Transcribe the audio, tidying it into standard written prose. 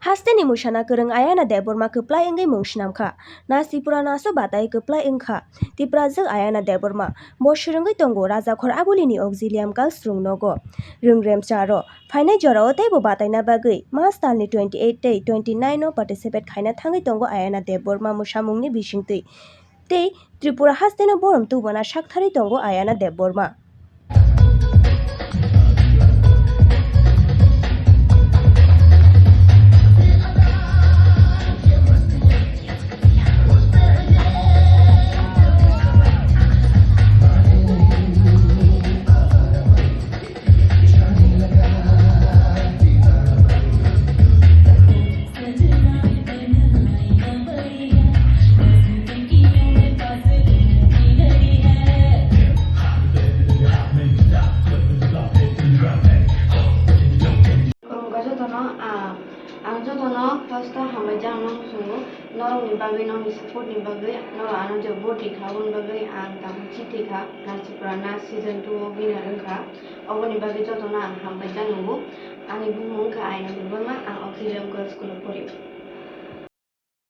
Hasteni mushana kereng ayana deborma keplai enggai mungshnamkha nasi purana so batai keplai engkha tiprazak ayana deborma boshrengai tongo rajakhor abulini auxilium kalstrung nogo rungrem charo phainai jorao teibo bataina bagui mas talni 28 tei 29 no participate khaina thangai tongo ayana deborma musamungni bisingtui tei Tripura hasteni borom tubona sakthari tongo ayana deborma ang jotono pasta hamai jang nong sungo norong ni bagui nong ni support ni bagui noro ano jo boti khawon bagui ang tam chiti kha nasi purana season 2 winner engkha oboni bagui jotono ang hamai jang nongo ani bumung kha aina burma ang auxilium girls school pori